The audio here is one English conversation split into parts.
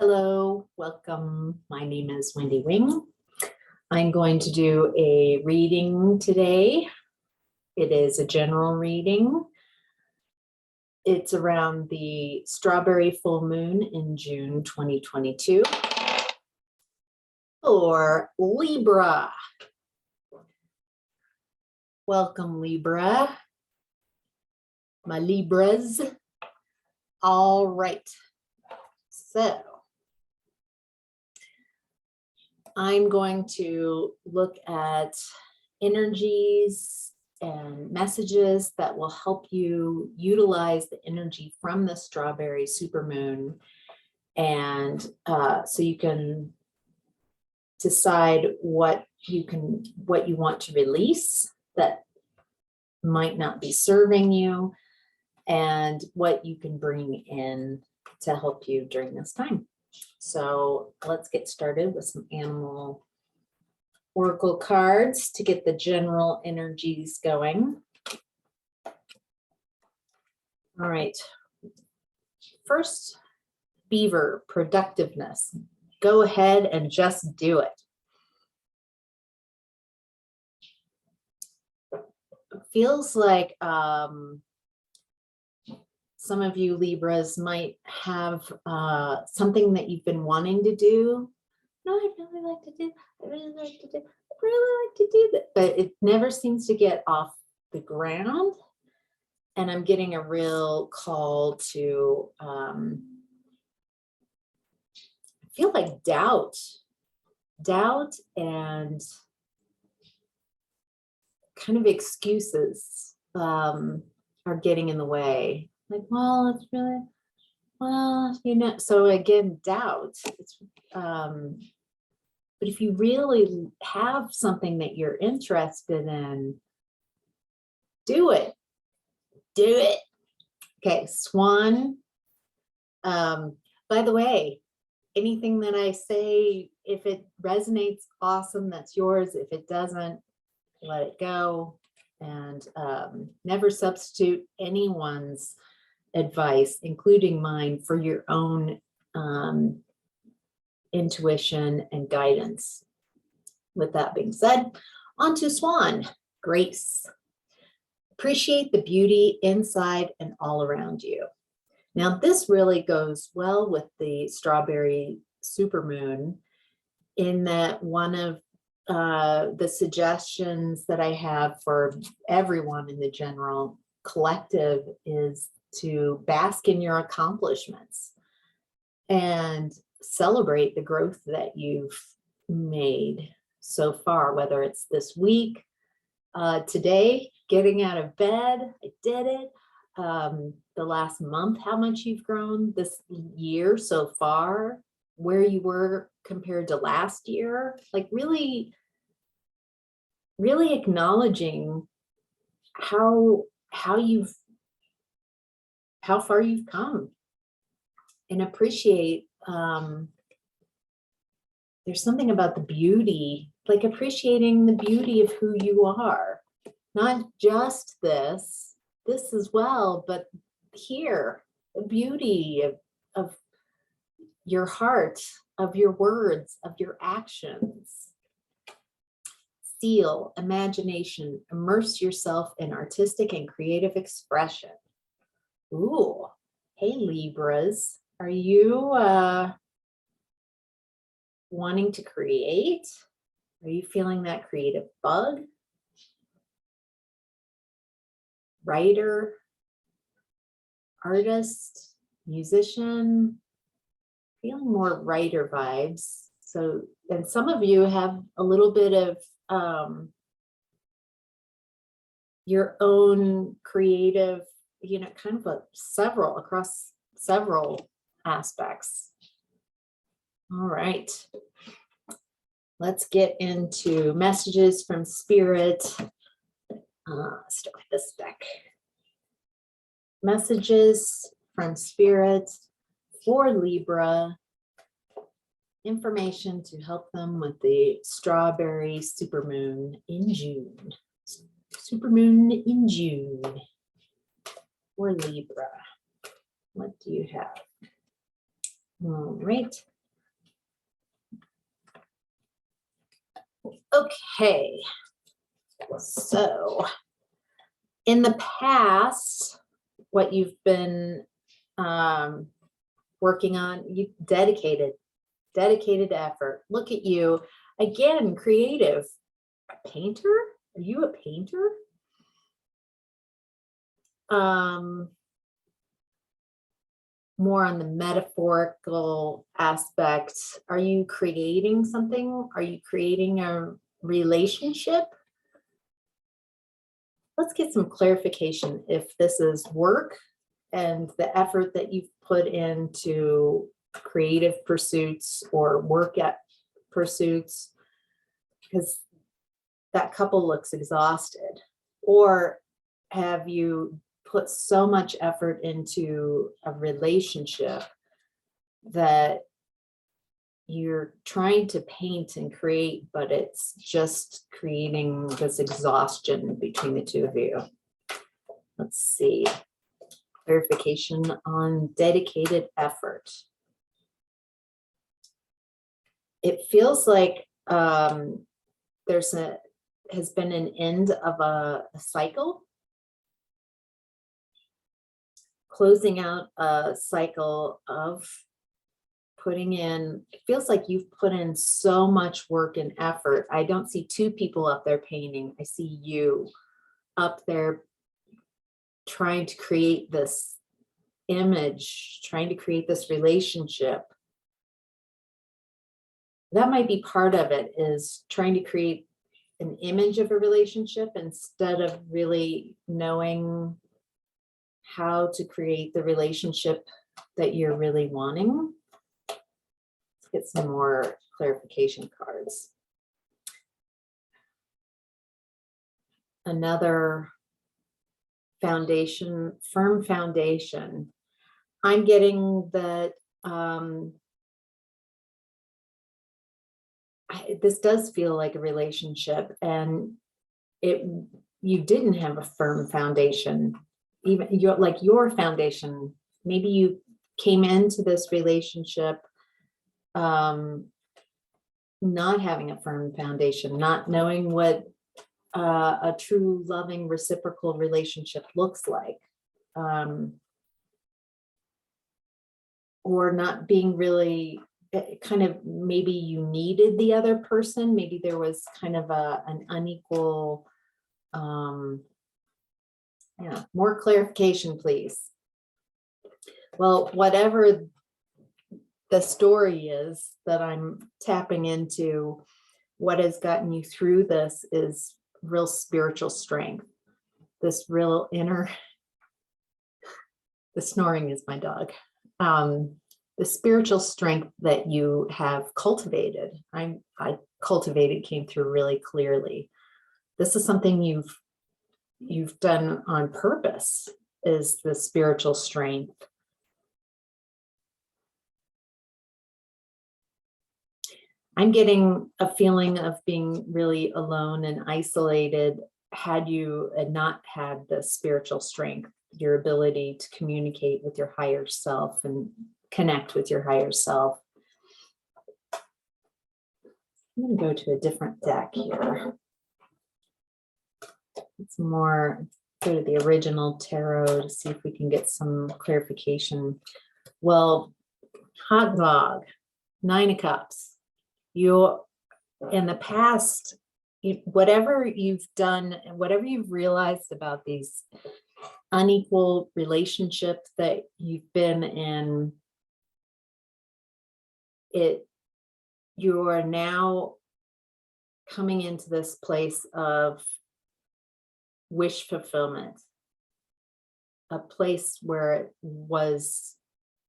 Hello, welcome. My name is Wendy Wing. I'm going to do a reading today. It is a general reading. It's around the strawberry full moon in June 2022 for Libra. Welcome, Libra. My Libras. All right. So I'm going to look at energies and messages that will help you utilize the energy from the strawberry supermoon, and so you can decide what you want to release that might not be serving you, and what you can bring in to help you during this time. So let's get started with some animal oracle cards to get the general energies going. All right. First, beaver, productiveness. Go ahead and just do it. It feels like some of you Libras might have something that you've been wanting to do. No, I really like to do that, but it never seems to get off the ground. And I'm getting a real call to, I feel like doubt and kind of excuses are getting in the way. Like, well, it's really, well, you know, so again, doubt. It's, but if you really have something that you're interested in, do it. Do it. Okay, swan. By the way, anything that I say, if it resonates, awesome, that's yours. If it doesn't, let it go. And never substitute anyone's advice, including mine, for your own intuition and guidance. With that being said, on to swan, grace. Appreciate the beauty inside and all around you. Now, this really goes well with the strawberry supermoon, in that one of the suggestions that I have for everyone in the general collective is to bask in your accomplishments and celebrate the growth that you've made so far, whether it's this week, today, getting out of bed, I did it, the last month, how much you've grown this year so far, where you were compared to last year, like really acknowledging how far you've come, and appreciate, there's something about the beauty, like appreciating the beauty of who you are, not just this as well, but here, the beauty of your heart, of your words, of your actions. Seal, imagination, immerse yourself in artistic and creative expression. Ooh, hey Libras, are you wanting to create? Are you feeling that creative bug? Writer, artist, musician, feeling more writer vibes. So, and some of you have a little bit of your own creative, you know, kind of across several aspects. All right, let's get into messages from Spirit. Start with this deck. Messages from Spirit for Libra. Information to help them with the strawberry supermoon in June. Supermoon in June for Libra. What do you have? All right. Okay, so in the past, what you've been working on, you dedicated effort. Look at you again, creative. A painter? Are you a painter? More on the metaphorical aspect. Are you creating something? Are you creating a relationship? Let's get some clarification if this is work and the effort that you've put into creative pursuits or work at pursuits, because that couple looks exhausted. Or have you put so much effort into a relationship that you're trying to paint and create, but it's just creating this exhaustion between the two of you? Let's see. Clarification on dedicated effort. It feels like has been an end of a cycle, closing out a cycle of putting in. It feels like you've put in so much work and effort. I don't see two people up there painting. I see you up there trying to create this image, trying to create this relationship. That might be part of it, is trying to create an image of a relationship instead of really knowing how to create the relationship that you're really wanting. Let's get some more clarification cards. Another foundation, firm foundation. I'm getting that this does feel like a relationship, and you didn't have a firm foundation. Even your foundation, maybe you came into this relationship not having a firm foundation, not knowing what a true loving reciprocal relationship looks like, or not being really kind of, maybe you needed the other person, maybe there was kind of an unequal. Yeah, more clarification, please. Well, whatever the story is that I'm tapping into, what has gotten you through this is real spiritual strength, this real inner, the snoring is my dog, the spiritual strength that you have cultivated. I cultivated came through really clearly. This is something you've done on purpose, is the spiritual strength. I'm getting a feeling of being really alone and isolated had you not had the spiritual strength, your ability to communicate with your higher self and connect with your higher self. I'm going to go to a different deck here. It's more, go to the original tarot to see if we can get some clarification. Well, hot dog, 9 of Cups. You, in the past, whatever you've done, whatever you've realized about these unequal relationships that you've been in, you are now coming into this place of wish fulfillment, a place where it was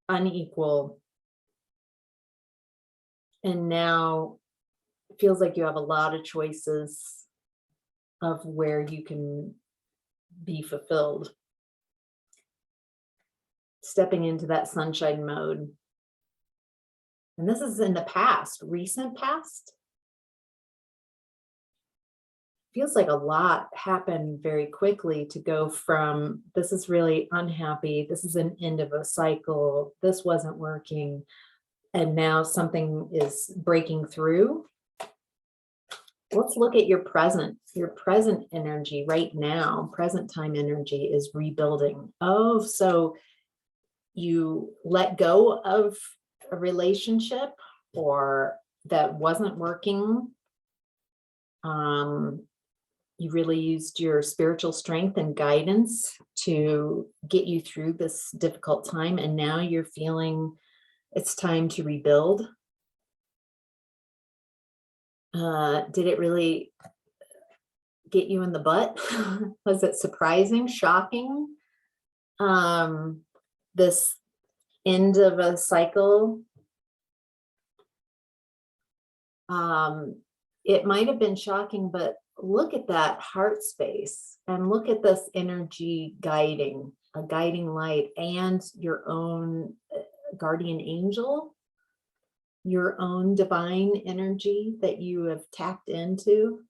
unequal. And now it feels like you have a lot of choices of where you can be fulfilled. Stepping into that sunshine mode. And this is in the past, recent past. Feels like a lot happened very quickly to go from, this is really unhappy, this is an end of a cycle, this wasn't working, and now something is breaking through. Let's look at your present energy right now. Present time energy is rebuilding. Oh, so you let go of a relationship or that wasn't working. You really used your spiritual strength and guidance to get you through this difficult time. And now you're feeling it's time to rebuild. Did it really get you in the butt? Was it surprising, shocking? This end of a cycle. It might have been shocking, but look at that heart space and look at this energy guiding, a guiding light, and your own guardian angel, your own divine energy that you have tapped into.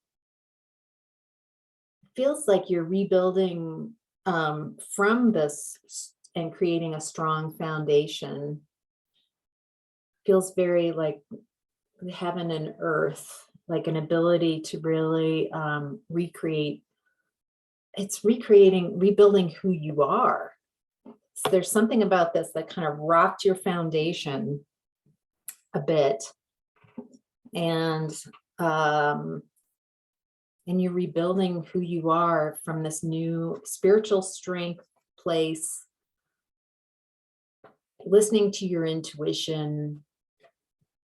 It feels like you're rebuilding from this and creating a strong foundation. Feels very like heaven and earth, like an ability to really recreate. It's rebuilding who you are. So there's something about this that kind of rocked your foundation a bit, and you're rebuilding who you are from this new spiritual strength place, listening to your intuition,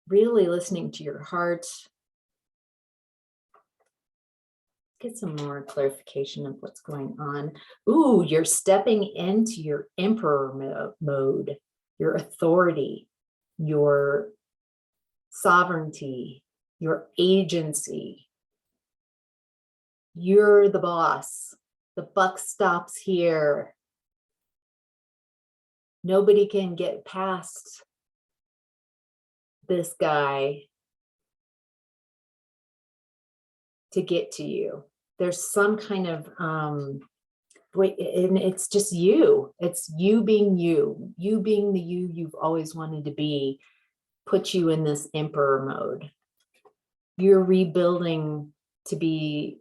really listening to your heart. Get some more clarification of what's going on. Ooh, you're stepping into your emperor mode, your authority, your sovereignty, your agency. You're the boss. The buck stops here. Nobody can get past this guy to get to you. There's some kind of and it's just you. It's you being you. You being the you you've always wanted to be, put you in this emperor mode. You're rebuilding to be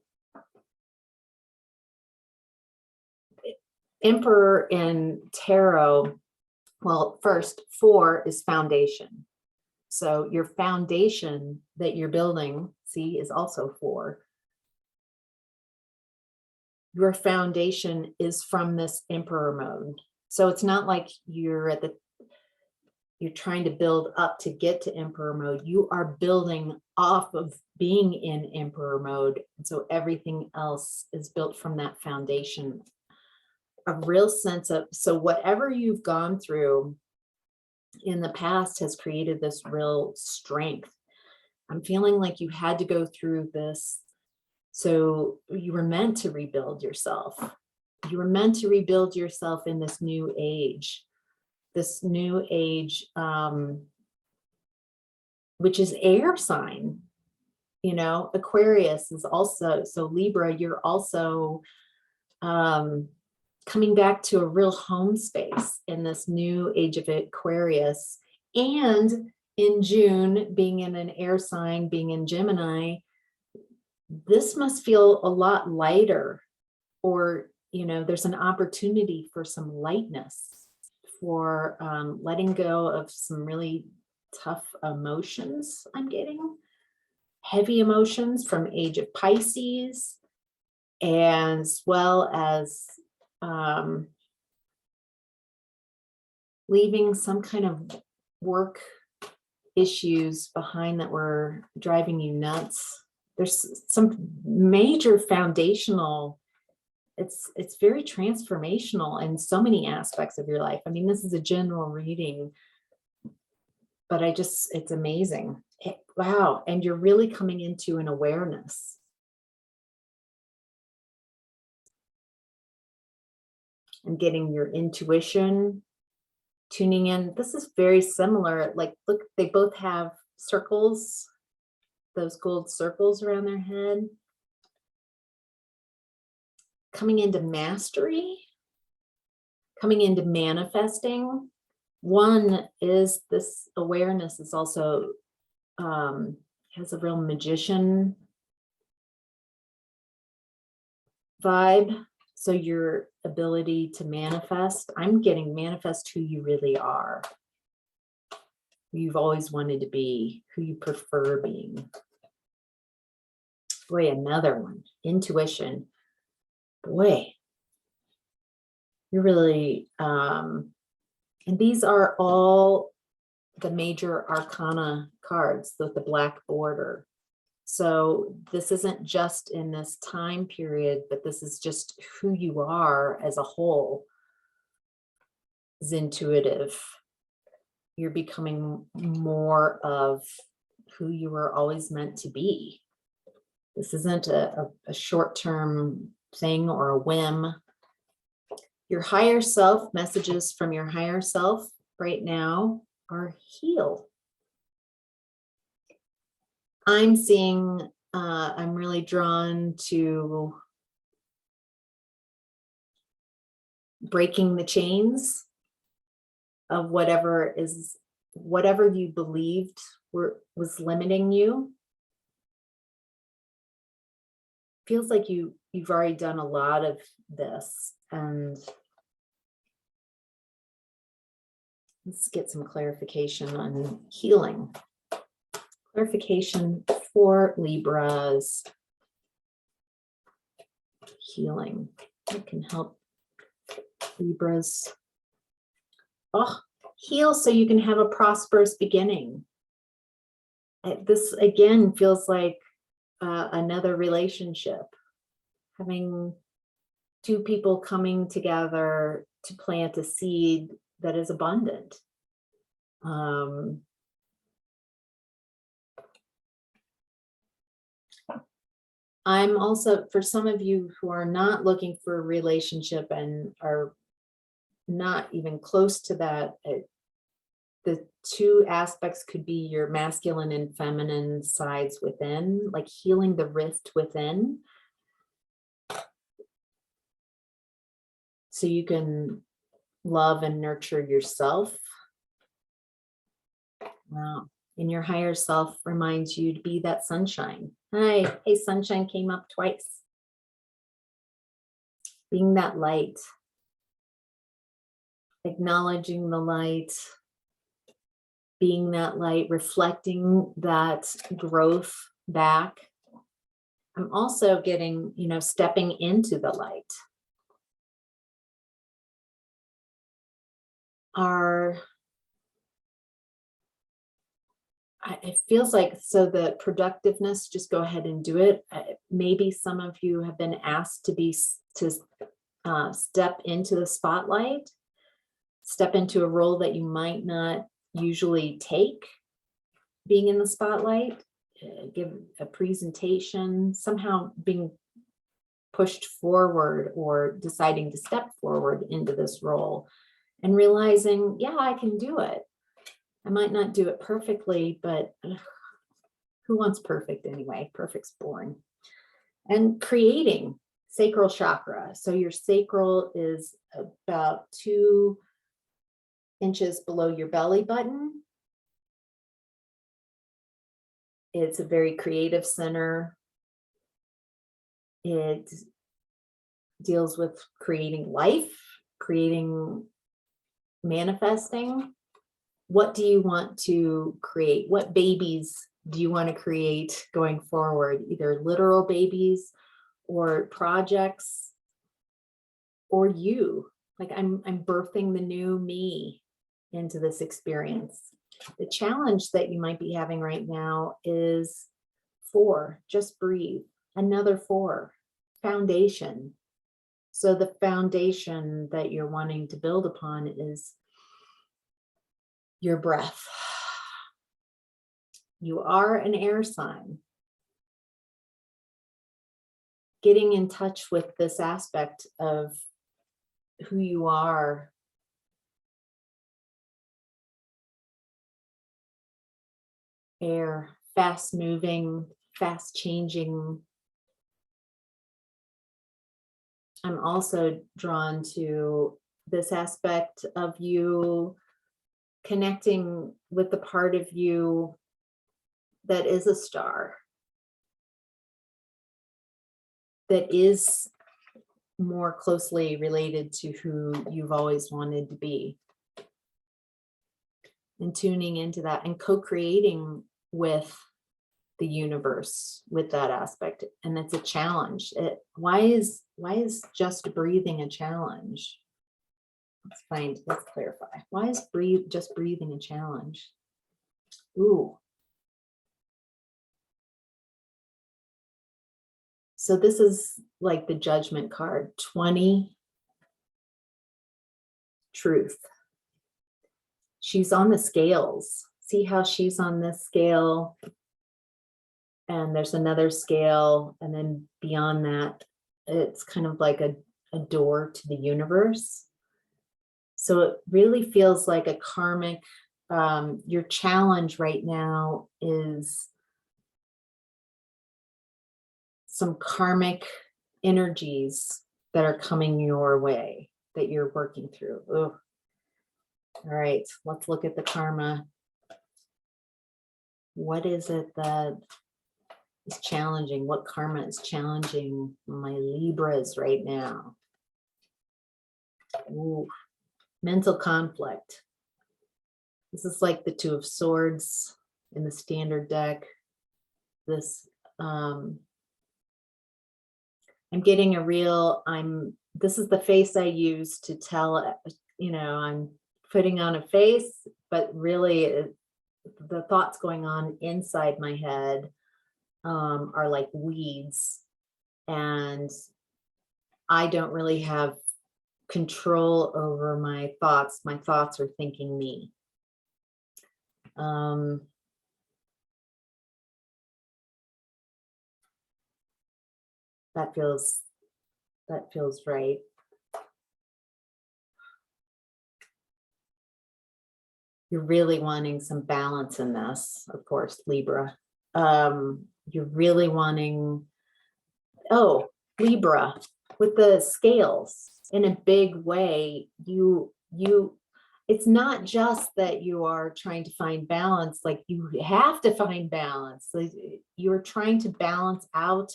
emperor in tarot. Well, first, 4 is foundation. So your foundation that you're building, see, is also 4. Your foundation is from this emperor mode. So it's not like you're trying to build up to get to emperor mode. You are building off of being in emperor mode. And so everything else is built from that foundation. A real sense of, so whatever you've gone through in the past has created this real strength. I'm feeling like you had to go through this. So you were meant to rebuild yourself. You were meant to rebuild yourself in this new age. This new age, which is air sign. You know, Aquarius is also, so Libra, you're also coming back to a real home space in this new age of Aquarius. And in June, being in an air sign, being in Gemini, this must feel a lot lighter, or, you know, there's an opportunity for some lightness, for letting go of some really tough emotions. I'm getting heavy emotions from age of Pisces, as well as leaving some kind of work issues behind that were driving you nuts. There's some major foundational, it's very transformational in so many aspects of your life. I mean, this is a general reading, but it's amazing. Wow. And you're really coming into an awareness. And getting your intuition, tuning in. This is very similar. Like, look, they both have circles, those gold circles around their head. Coming into mastery, coming into manifesting. One is this awareness is also has a real magician vibe. So your ability to manifest, I'm getting manifest who you really are. Who you've always wanted to be, who you prefer being. Boy, another one, intuition. Boy, you're really, and these are all the major arcana cards with the black border. So this isn't just in this time period, but this is just who you are as a whole. Is intuitive. You're becoming more of who you were always meant to be. This isn't a short-term thing or a whim. Your higher self, messages from your higher self right now are heal. I'm seeing, I'm really drawn to breaking the chains of whatever you believed was limiting you. Feels like you've already done a lot of this, and let's get some clarification on healing. Clarification for Libras. Healing. It can help Libras. Oh, heal so you can have a prosperous beginning. This again feels like another relationship. Having two people coming together to plant a seed that is abundant. I'm also, for some of you who are not looking for a relationship and are not even close to that, the two aspects could be your masculine and feminine sides within, like healing the rift within. So you can love and nurture yourself. Wow. And your higher self reminds you to be that sunshine. Hi, hey, sunshine came up twice. Being that light. Acknowledging the light. Being that light, reflecting that growth back. I'm also getting, stepping into the light. It feels like, so the productiveness, just go ahead and do it. Maybe some of you have been asked to step into the spotlight, step into a role that you might not usually take, being in the spotlight, give a presentation, somehow being pushed forward or deciding to step forward into this role and realizing, yeah, I can do it. I might not do it perfectly, but who wants perfect anyway? Perfect's boring. And creating sacral chakra. So your sacral is about 2 inches below your belly button. It's a very creative center. It deals with creating life, manifesting. What do you want to create? What babies do you want to create going forward? Either literal babies or projects, or you. Like I'm birthing the new me into this experience. The challenge that you might be having right now is 4, just breathe. Another 4, foundation. So the foundation that you're wanting to build upon is your breath. You are an air sign. Getting in touch with this aspect of who you are. Air, fast moving, fast changing. I'm also drawn to this aspect of you connecting with the part of you that is a star, that is more closely related to who you've always wanted to be. And tuning into that and co-creating with the universe with that aspect. And it's a challenge. Why is just breathing a challenge? Let's clarify. Why is just breathing a challenge? Ooh. So this is like the judgment card, 20, truth. She's on the scales. See how she's on this scale? And there's another scale. And then beyond that, it's kind of like a door to the universe. So it really feels like a karmic, your challenge right now is some karmic energies that are coming your way that you're working through. Ugh. All right, let's look at the karma. What is it that is challenging? What karma is challenging my Libras right now? Ooh, mental conflict. This is like the Two of Swords in the standard deck. This, I'm getting this is the face I use to tell, I'm putting on a face, but really the thoughts going on inside my head are like weeds, and I don't really have control over my thoughts. My thoughts are thinking me. That feels right. You're really wanting some balance in this, of course, Libra. You're really wanting, Libra, with the scales in a big way. It's not just that you are trying to find balance, like you have to find balance. Like you're trying to balance out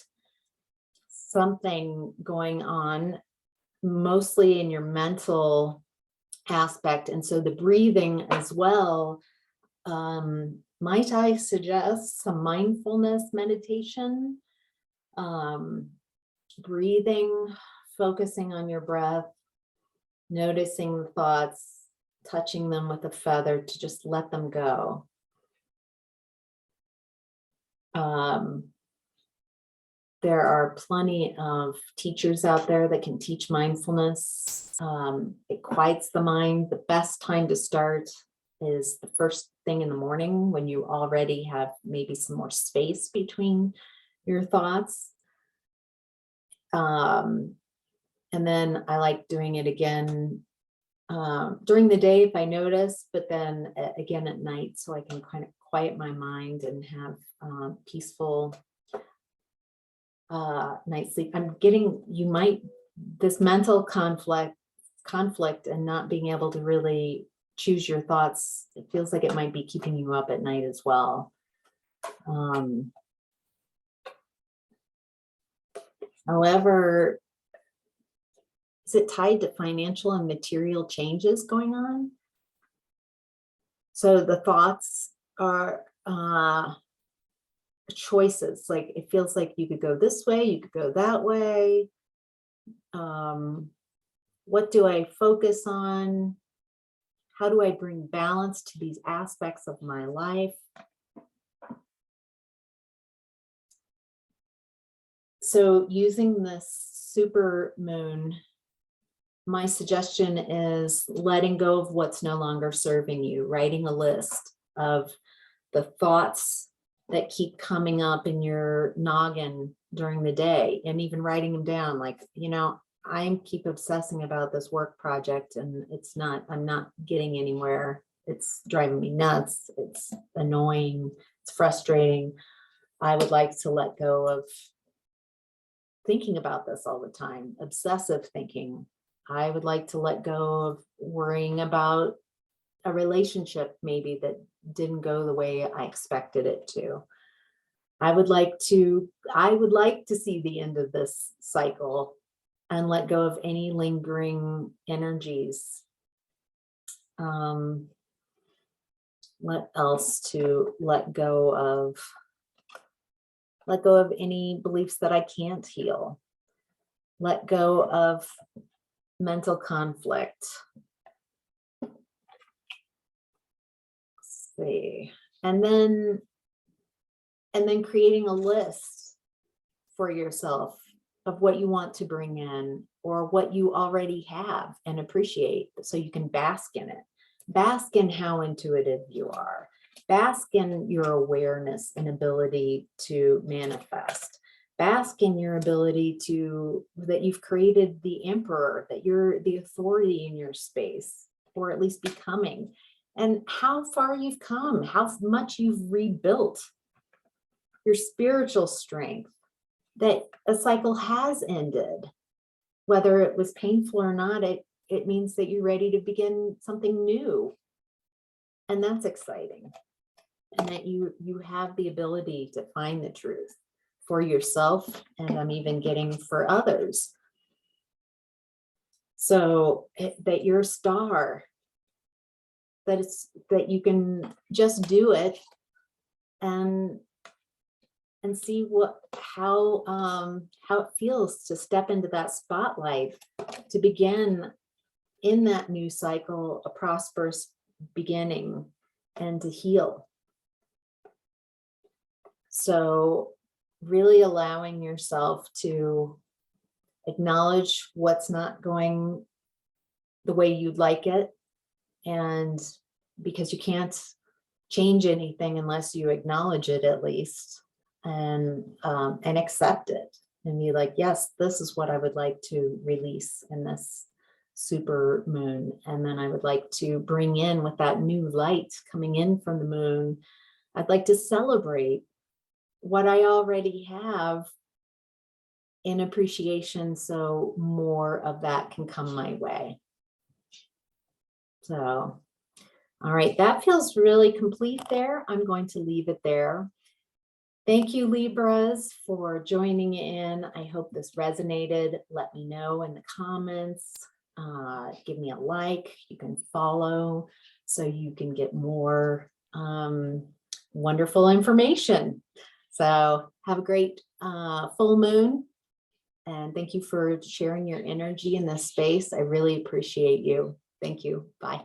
something going on, mostly in your mental aspect. And so the breathing as well, might I suggest some mindfulness meditation, breathing, focusing on your breath, noticing the thoughts, touching them with a feather to just let them go. There are plenty of teachers out there that can teach mindfulness. It quiets the mind. The best time to start is the first thing in the morning when you already have maybe some more space between your thoughts. And then I like doing it again during the day if I notice, but then again at night so I can kind of quiet my mind and have peaceful night's sleep. This mental conflict and not being able to really choose your thoughts, it feels like it might be keeping you up at night as well. However, is it tied to financial and material changes going on? So the thoughts are choices. Like it feels like you could go this way, you could go that way. What do I focus on? How do I bring balance to these aspects of my life? So using this super moon, my suggestion is letting go of what's no longer serving you, writing a list of the thoughts that keep coming up in your noggin during the day, and even writing them down. Like, I keep obsessing about this work project and I'm not getting anywhere. It's driving me nuts. It's annoying. It's frustrating. I would like to let go of thinking about this all the time, obsessive thinking. I would like to let go of worrying about a relationship maybe that didn't go the way I expected it to. I would like to see the end of this cycle. and let go of any lingering energies. What else to let go of? Let go of any beliefs that I can't heal. Let go of mental conflict. Let's see. And then creating a list for yourself of what you want to bring in or what you already have and appreciate, so you can bask in it. Bask in how intuitive you are. Bask in your awareness and ability to manifest. Bask in your ability that you've created the emperor, that you're the authority in your space, or at least becoming, and how far you've come, how much you've rebuilt your spiritual strength, that a cycle has ended. Whether it was painful or not, it means that you're ready to begin something new. And that's exciting. And that you have the ability to find the truth for yourself, and I'm even getting for others. So that you're a star, that you can just do it and see how it feels to step into that spotlight, to begin in that new cycle, a prosperous beginning, and to heal. So really allowing yourself to acknowledge what's not going the way you'd like it, and because you can't change anything unless you acknowledge it at least, and accept it and be like, yes, this is what I would like to release in this super moon. And then I would like to bring in, with that new light coming in from the moon, I'd like to celebrate what I already have in appreciation, so more of that can come my way. So, all right, that feels really complete there. I'm going to leave it there. Thank you, Libras, for joining in. I hope this resonated. Let me know in the comments. Give me a like. You can follow so you can get more wonderful information. So have a great full moon. And thank you for sharing your energy in this space. I really appreciate you. Thank you. Bye.